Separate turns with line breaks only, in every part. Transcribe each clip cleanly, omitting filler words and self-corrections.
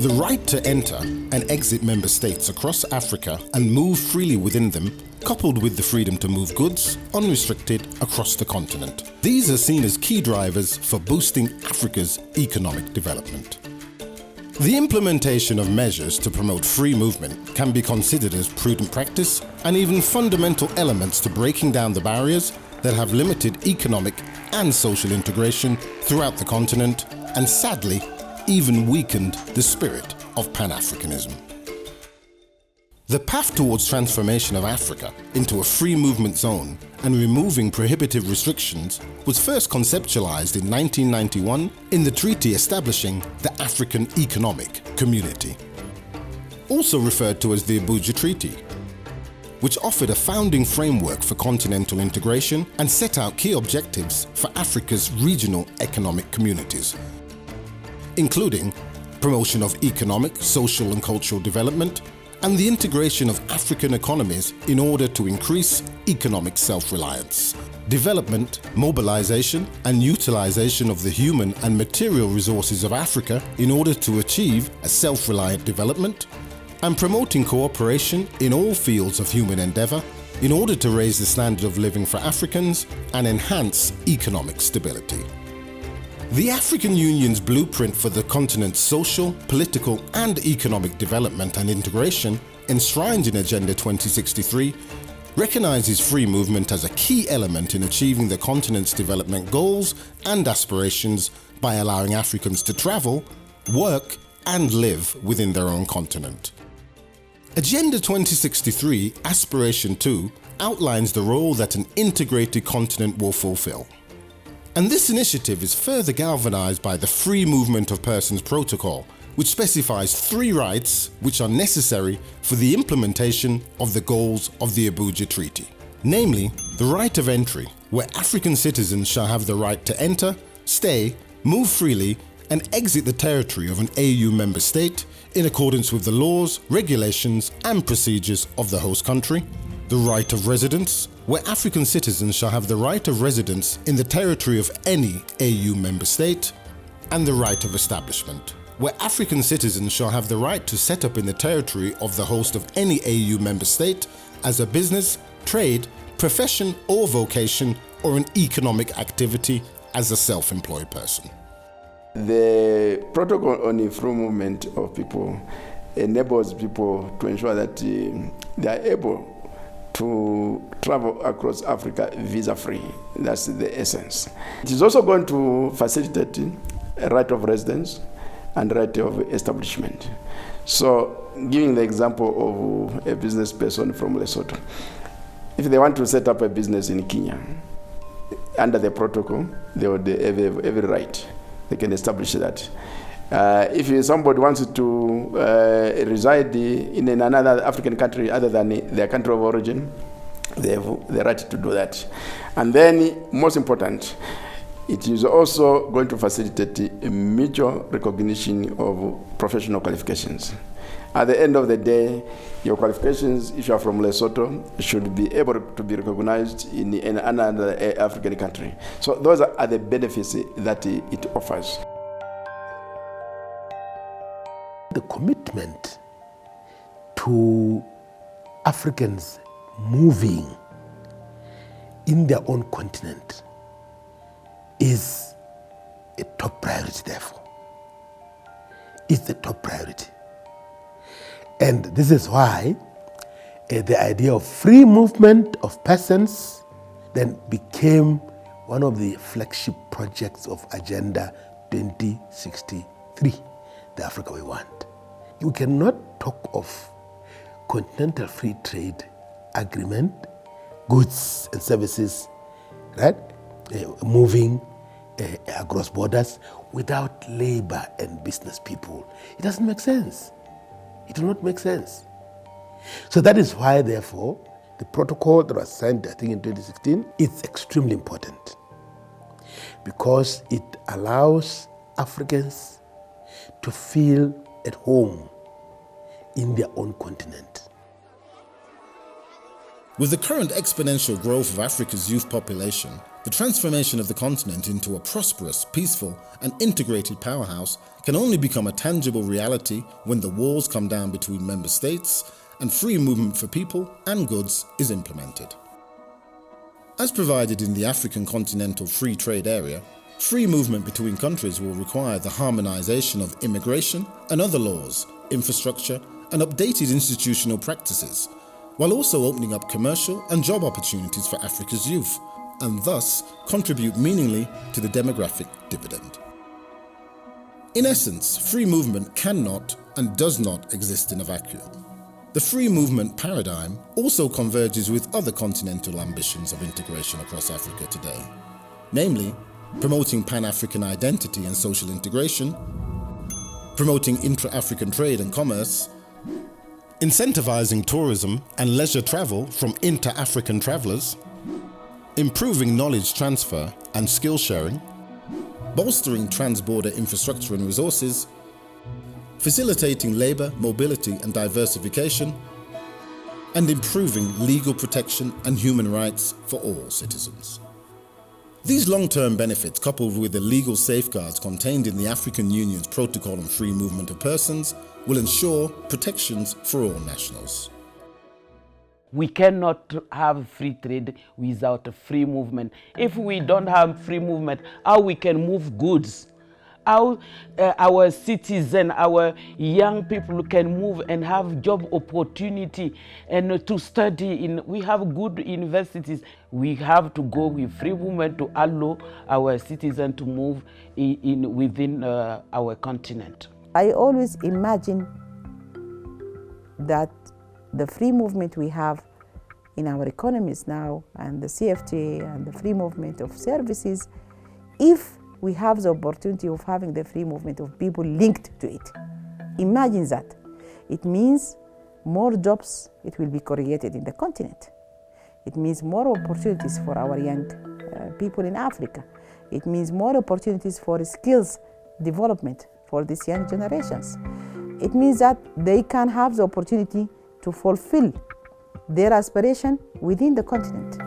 The right to enter and exit member states across Africa and move freely within them, coupled with the freedom to move goods unrestricted across the continent. These are seen as key drivers for boosting Africa's economic development. The implementation of measures to promote free movement can be considered as prudent practice and even fundamental elements to breaking down the barriers that have limited economic and social integration throughout the continent and sadly even weakened the spirit of Pan-Africanism. The path towards transformation of Africa into a free movement zone and removing prohibitive restrictions was first conceptualized in 1991 in the treaty establishing the African Economic Community, also referred to as the Abuja Treaty, which offered a founding framework for continental integration and set out key objectives for Africa's regional economic communities, including promotion of economic, social and cultural development, and the integration of African economies in order to increase economic self-reliance, development, mobilization and utilization of the human and material resources of Africa in order to achieve a self-reliant development, and promoting cooperation in all fields of human endeavor in order to raise the standard of living for Africans and enhance economic stability. The African Union's blueprint for the continent's social, political and economic development and integration, enshrined in Agenda 2063, recognizes free movement as a key element in achieving the continent's development goals and aspirations by allowing Africans to travel, work and live within their own continent. Agenda 2063 Aspiration 2 outlines the role that an integrated continent will fulfill. And this initiative is further galvanized by the Free Movement of Persons Protocol, which specifies 3 rights which are necessary for the implementation of the goals of the Abuja Treaty. Namely, the right of entry, where African citizens shall have the right to enter, stay, move freely, and exit the territory of an AU member state in accordance with the laws, regulations, and procedures of the host country. The right of residence, where African citizens shall have the right of residence in the territory of any AU member state, and the right of establishment, where African citizens shall have the right to set up in the territory of the host of any AU member state as a business, trade, profession or vocation, or an economic activity as a self-employed person.
The protocol on the free movement of people enables people to ensure that they are able to travel across Africa visa-free. That's the essence. It is also going to facilitate a right of residence and right of establishment. So, giving the example of a business person from Lesotho, if they want to set up a business in Kenya, under the protocol, they would have every right. They can establish that. If somebody wants to reside in another African country other than their country of origin, they have the right to do that. And then, most important, it is also going to facilitate a mutual recognition of professional qualifications. At the end of the day, your qualifications, if you are from Lesotho, should be able to be recognized in another African country. So those are the benefits that it offers.
The commitment to Africans moving in their own continent is a top priority, therefore. It's the top priority. And this is why the idea of free movement of persons then became one of the flagship projects of Agenda 2063, the Africa we want. You cannot talk of continental free trade agreement, goods and services, right, moving across borders without labor and business people. It doesn't make sense. It will not make sense. So that is why, therefore, the protocol that was signed, I think in 2016, is extremely important because it allows Africans to feel at home in their own continent.
With the current exponential growth of Africa's youth population, the transformation of the continent into a prosperous, peaceful, and integrated powerhouse can only become a tangible reality when the walls come down between member states and free movement for people and goods is implemented. As provided in the African Continental Free Trade Area, free movement between countries will require the harmonization of immigration and other laws, infrastructure, and updated institutional practices, while also opening up commercial and job opportunities for Africa's youth, and thus contribute meaningfully to the demographic dividend. In essence, free movement cannot and does not exist in a vacuum. The free movement paradigm also converges with other continental ambitions of integration across Africa today, namely promoting Pan-African identity and social integration, promoting intra-African trade and commerce, incentivizing tourism and leisure travel from inter-African travelers, improving knowledge transfer and skill sharing, bolstering trans-border infrastructure and resources, facilitating labor, mobility and diversification, and improving legal protection and human rights for all citizens. These long-term benefits, coupled with the legal safeguards contained in the African Union's Protocol on Free Movement of Persons, will ensure protections for all nationals.
We cannot have free trade without a free movement. If we don't have free movement, how we can move goods? How our citizens, our young people can move and have job opportunity and to study in, we have good universities. We have to go with free movement to allow our citizens to move within our continent.
I always imagine that the free movement we have in our economies now and the CFTA and the free movement of services, if we have the opportunity of having the free movement of people linked to it. Imagine that. It means more jobs it will be created in the continent. It means more opportunities for our young people in Africa. It means more opportunities for skills development for these young generations. It means that they can have the opportunity to fulfill their aspiration within the continent.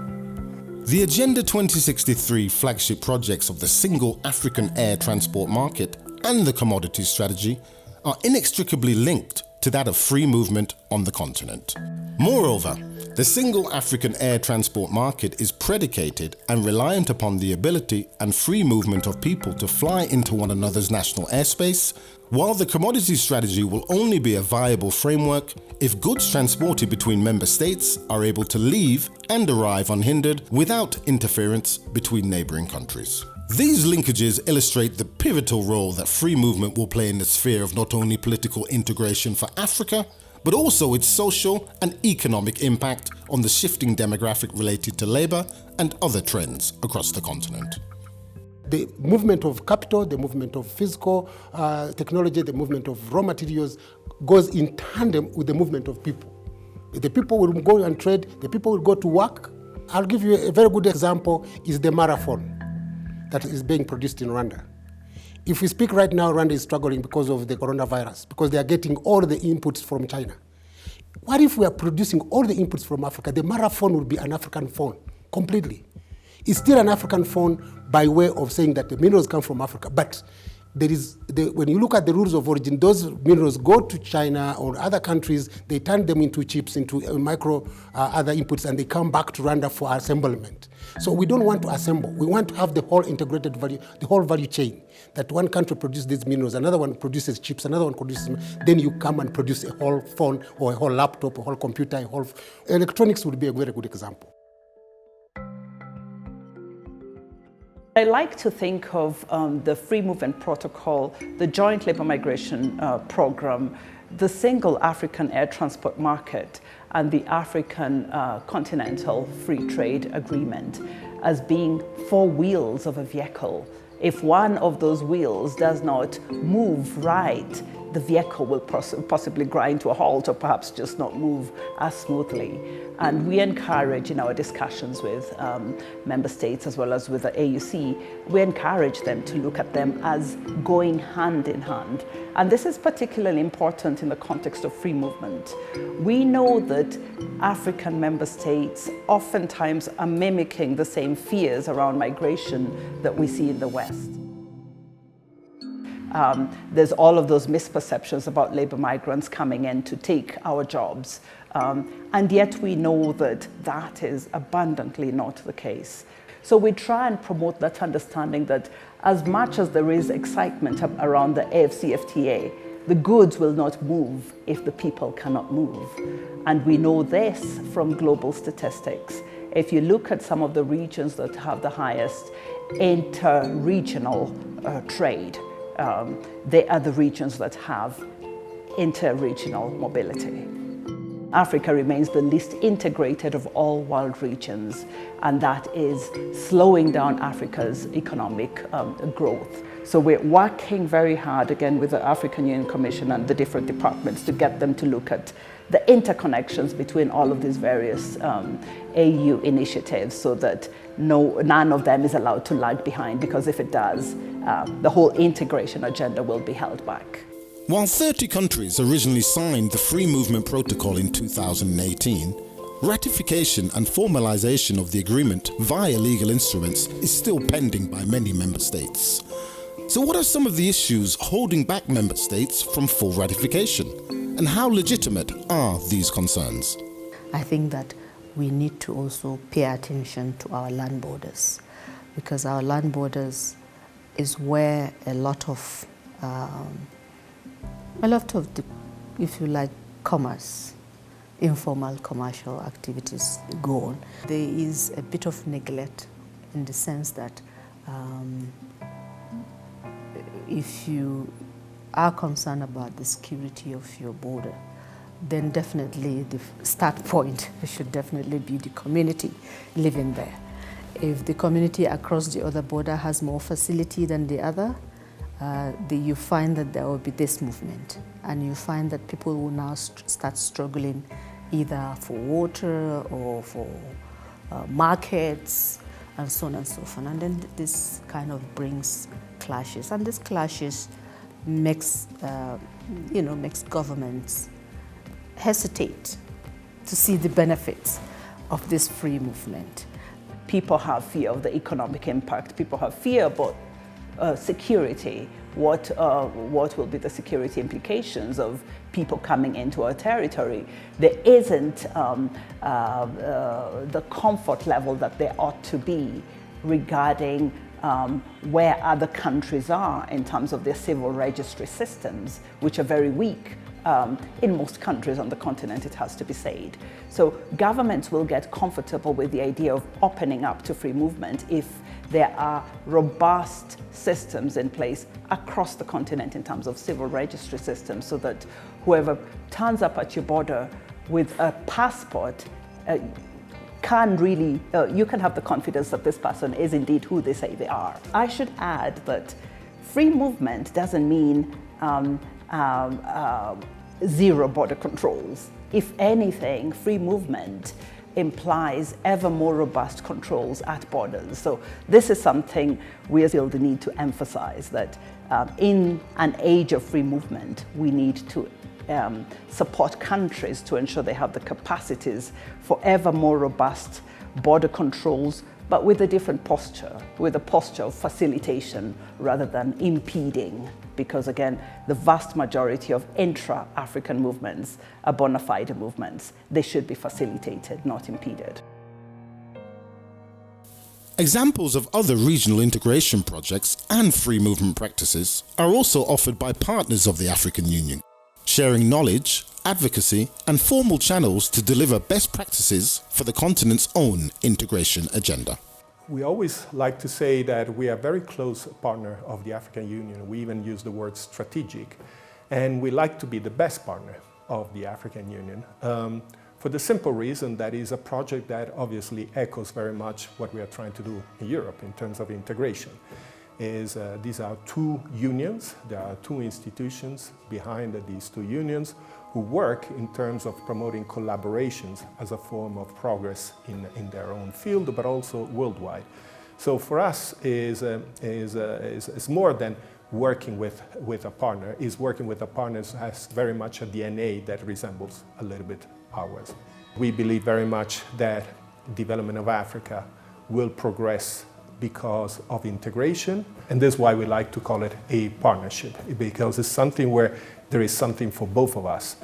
The Agenda 2063 flagship projects of the Single African Air Transport Market and the Commodities Strategy are inextricably linked to that of free movement on the continent. Moreover, the Single African Air Transport Market is predicated and reliant upon the ability and free movement of people to fly into one another's national airspace, while the Commodities Strategy will only be a viable framework if goods transported between member states are able to leave and arrive unhindered without interference between neighbouring countries. These linkages illustrate the pivotal role that free movement will play in the sphere of not only political integration for Africa, but also its social and economic impact on the shifting demographic related to labour and other trends across the continent.
The movement of capital, the movement of physical technology, the movement of raw materials goes in tandem with the movement of people. The people will go and trade, the people will go to work. I'll give you a very good example, is the marathon that is being produced in Rwanda. If we speak right now, Rwanda is struggling because of the coronavirus, because they are getting all the inputs from China. What if we are producing all the inputs from Africa? The marathon would be an African phone, completely. It's still an African phone by way of saying that the minerals come from Africa, but when you look at the rules of origin, those minerals go to China or other countries, they turn them into chips, into micro other inputs, and they come back to Rwanda for assemblement. So we don't want to assemble. We want to have the whole integrated value, the whole value chain, that one country produces these minerals, another one produces chips, another one produces, then you come and produce a whole phone or a whole laptop, a whole computer, a whole... Electronics would be a very good example.
I like to think of the Free Movement Protocol, the Joint Labour Migration Program, the Single African Air Transport Market, and the African Continental Free Trade Agreement as being four wheels of a vehicle If one of those wheels does not move right, the vehicle will possibly grind to a halt or perhaps just not move as smoothly. And we encourage in our discussions with member states as well as with the AUC, we encourage them to look at them as going hand in hand. And this is particularly important in the context of free movement. We know that African member states oftentimes are mimicking the same fears around migration that we see in the West. There's all of those misperceptions about labor migrants coming in to take our jobs. And yet we know that that is abundantly not the case. So we try and promote that understanding that as much as there is excitement around the AfCFTA, the goods will not move if the people cannot move. And we know this from global statistics. If you look at some of the regions that have the highest inter-regional trade, they are the regions that have inter-regional mobility. Africa remains the least integrated of all world regions, and that is slowing down Africa's economic growth. So we're working very hard, again, with the African Union Commission and the different departments to get them to look at the interconnections between all of these various AU initiatives so that none of them is allowed to lag behind, because if it does, the whole integration agenda will be held back.
While 30 countries originally signed the Free Movement Protocol in 2018, ratification and formalization of the agreement via legal instruments is still pending by many member states. So what are some of the issues holding back member states from full ratification? And how legitimate are these concerns?
I think that we need to also pay attention to our land borders, because our land borders is where a lot of the, if you like, commerce, informal commercial activities go on. There is a bit of neglect in the sense that if you are concerned about the security of your border, then definitely the start point should definitely be the community living there. If the community across the other border has more facility than the other, you find that there will be this movement, and you find that people will now start struggling either for water or for markets and so on and so forth. And then this kind of brings clashes, and this clashes makes governments hesitate to see the benefits of this free movement.
People have fear of the economic impact. People have fear about security. What will be the security implications of people coming into our territory? There isn't the comfort level that there ought to be regarding where other countries are in terms of their civil registry systems, which are very weak. In most countries on the continent, it has to be said. So governments will get comfortable with the idea of opening up to free movement if there are robust systems in place across the continent in terms of civil registry systems, so that whoever turns up at your border with a passport can really, you can have the confidence that this person is indeed who they say they are. I should add that free movement doesn't mean zero border controls. If anything, free movement implies ever more robust controls at borders. So this is something we feel the need to emphasize, that in an age of free movement, we need to support countries to ensure they have the capacities for ever more robust border controls, but with a different posture, with a posture of facilitation rather than impeding. Because again, the vast majority of intra-African movements are bona fide movements. They should be facilitated, not impeded.
Examples of other regional integration projects and free movement practices are also offered by partners of the African Union, sharing knowledge, advocacy, and formal channels to deliver best practices for the continent's own integration agenda.
We always like to say that we are a very close partner of the African Union. We even use the word strategic. And we like to be the best partner of the African Union for the simple reason that is a project that obviously echoes very much what we are trying to do in Europe in terms of integration. is these are two unions. There are two institutions behind these two unions who work in terms of promoting collaborations as a form of progress in their own field, but also worldwide. So for us is more than working with a partner. Is working with a partner has very much a DNA that resembles a little bit ours. We believe very much that development of Africa will progress because of integration, and this is why we like to call it a partnership, because it's something where there is something for both of us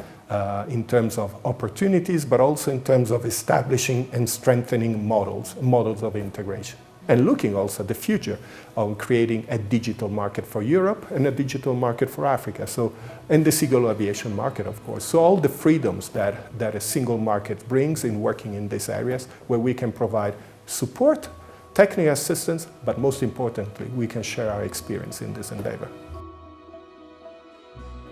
in terms of opportunities, but also in terms of establishing and strengthening models of integration. And looking also at the future on creating a digital market for Europe and a digital market for Africa. So, and the single aviation market, of course. So all the freedoms that a single market brings in working in these areas where we can provide support, technical assistance, but most importantly, we can share our experience in this endeavor.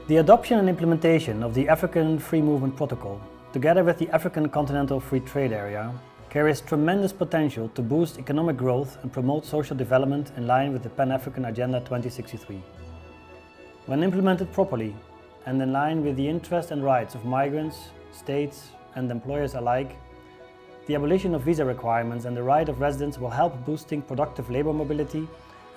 The adoption and implementation of the African Free Movement Protocol, together with the African Continental Free Trade Area, carries tremendous potential to boost economic growth and promote social development in line with the Pan-African Agenda 2063. When implemented properly and in line with the interests and rights of migrants, states and employers alike, the abolition of visa requirements and the right of residence will help boosting productive labor mobility,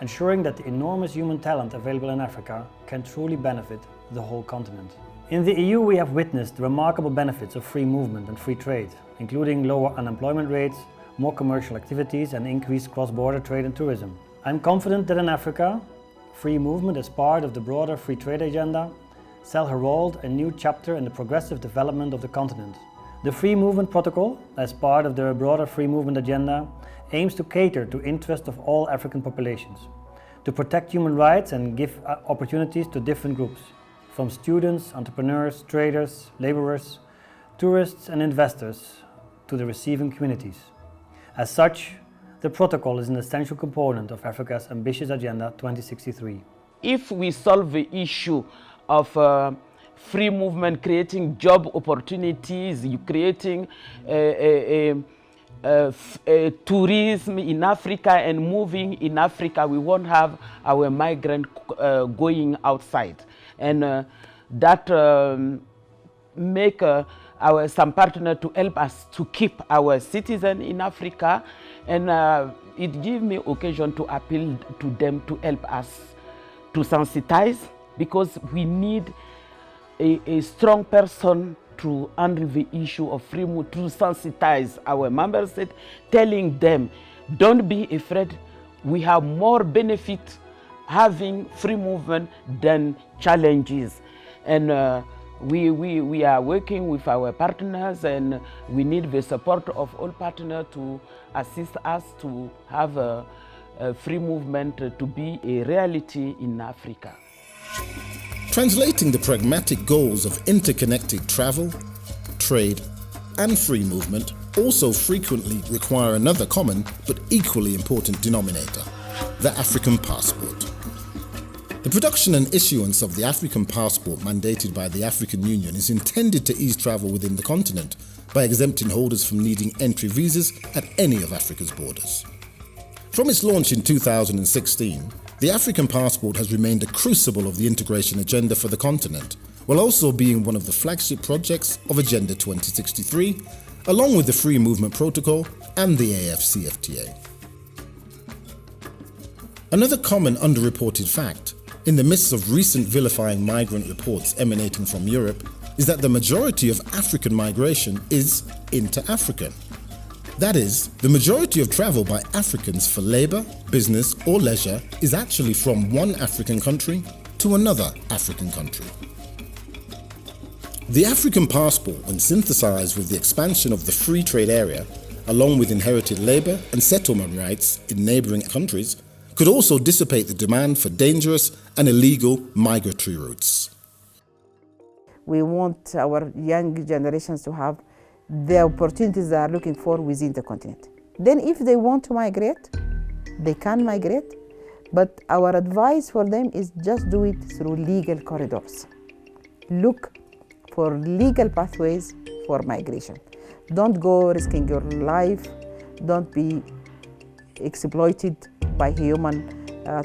ensuring that the enormous human talent available in Africa can truly benefit the whole continent. In the EU, we have witnessed the remarkable benefits of free movement and free trade, including lower unemployment rates, more commercial activities and increased cross-border trade and tourism. I'm confident that in Africa, free movement as part of the broader free trade agenda shall herald a new chapter in the progressive development of the continent. The Free Movement Protocol, as part of the broader free movement agenda, aims to cater to interests of all African populations, to protect human rights and give opportunities to different groups, from students, entrepreneurs, traders, laborers, tourists and investors, to the receiving communities. As such, the protocol is an essential component of Africa's ambitious Agenda 2063.
If we solve the issue of free movement, creating job opportunities, creating tourism in Africa and moving in Africa, we won't have our migrant going outside. And that make some partner to help us to keep our citizens in Africa, and it gives me occasion to appeal to them to help us to sensitize, because we need a strong person to handle the issue of free movement, to sensitize our member states, telling them, don't be afraid, we have more benefit having free movement than challenges. And we are working with our partners, and we need the support of all partners to assist us to have a free movement to be a reality in Africa.
Translating the pragmatic goals of interconnected travel, trade, and free movement also frequently require another common but equally important denominator: the African passport. The production and issuance of the African passport mandated by the African Union is intended to ease travel within the continent by exempting holders from needing entry visas at any of Africa's borders. From its launch in 2016, the African passport has remained a crucible of the integration agenda for the continent, while also being one of the flagship projects of Agenda 2063, along with the Free Movement Protocol and the AFCFTA. Another common underreported fact, in the midst of recent vilifying migrant reports emanating from Europe, is that the majority of African migration is inter-African. That is, the majority of travel by Africans for labour, business or leisure is actually from one African country to another African country. The African passport, when synthesized with the expansion of the free trade area, along with inherited labour and settlement rights in neighbouring countries, could also dissipate the demand for dangerous and illegal migratory routes.
We want our young generations to have the opportunities they are looking for within the continent. Then if they want to migrate, they can migrate, but our advice for them is just do it through legal corridors. Look for legal pathways for migration. Don't go risking your life, don't be exploited by human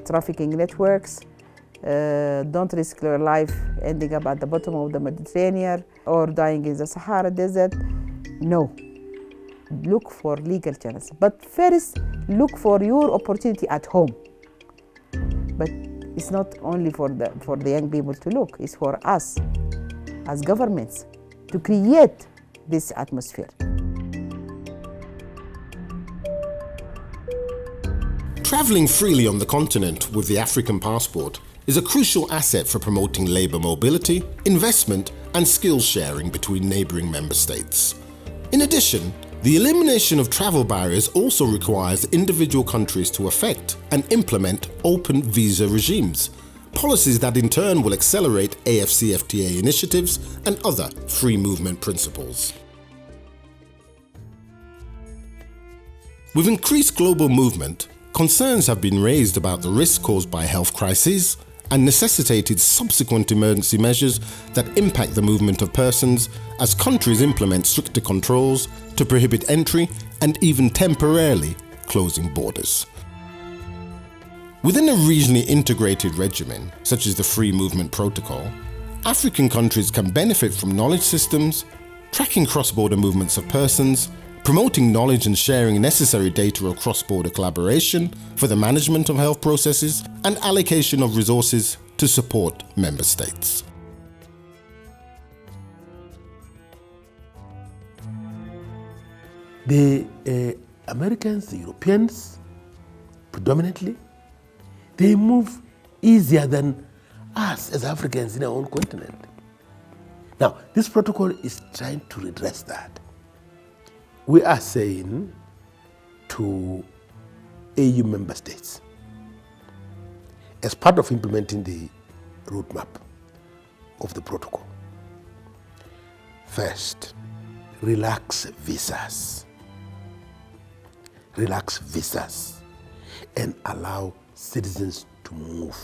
trafficking networks. Don't risk your life ending up at the bottom of the Mediterranean or dying in the Sahara Desert. No. Look for legal channels. But first, look for your opportunity at home. But it's not only for the young people to look, it's for us as governments to create this atmosphere.
Travelling freely on the continent with the African passport is a crucial asset for promoting labour mobility, investment and skills sharing between neighbouring member states. In addition, the elimination of travel barriers also requires individual countries to effect and implement open visa regimes, policies that in turn will accelerate AFCFTA initiatives and other free movement principles. With increased global movement, concerns have been raised about the risks caused by health crises and necessitated subsequent emergency measures that impact the movement of persons as countries implement stricter controls to prohibit entry and even temporarily closing borders. Within a regionally integrated regimen, such as the Free Movement Protocol, African countries can benefit from knowledge systems, tracking cross-border movements of persons, promoting knowledge and sharing necessary data of cross-border collaboration for the management of health processes, and allocation of resources to support member states.
The Americans, the Europeans, predominantly, they move easier than us as Africans in our own continent. Now, this protocol is trying to redress that. We are saying to AU member states, as part of implementing the roadmap of the protocol, first, relax visas. Relax visas and allow citizens to move.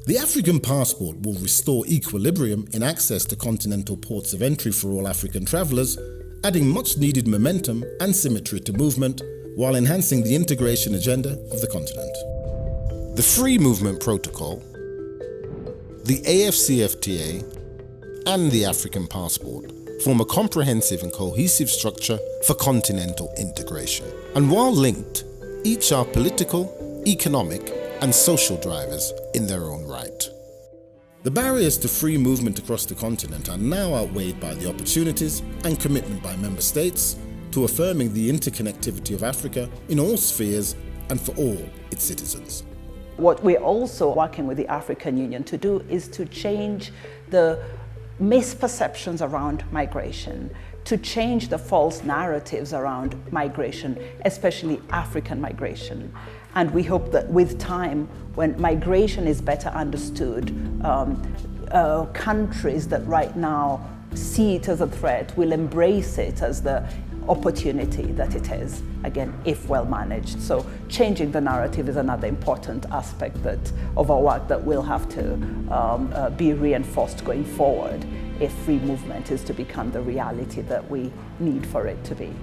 The African passport will restore equilibrium in access to continental ports of entry for all African travellers, adding much needed momentum and symmetry to movement while enhancing the integration agenda of the continent. The Free Movement Protocol, the AFCFTA, and the African passport form a comprehensive and cohesive structure for continental integration. And while linked, each are political, economic, and social drivers in their own right. The barriers to free movement across the continent are now outweighed by the opportunities and commitment by member states to affirming the interconnectivity of Africa in all spheres and for all its citizens.
What we're also working with the African Union to do is to change the misperceptions around migration, to change the false narratives around migration, especially African migration. And we hope that with time, when migration is better understood, countries that right now see it as a threat will embrace it as the opportunity that it is, again, if well managed. So changing the narrative is another important aspect of our work that will have to be reinforced going forward if free movement is to become the reality that we need for it to be.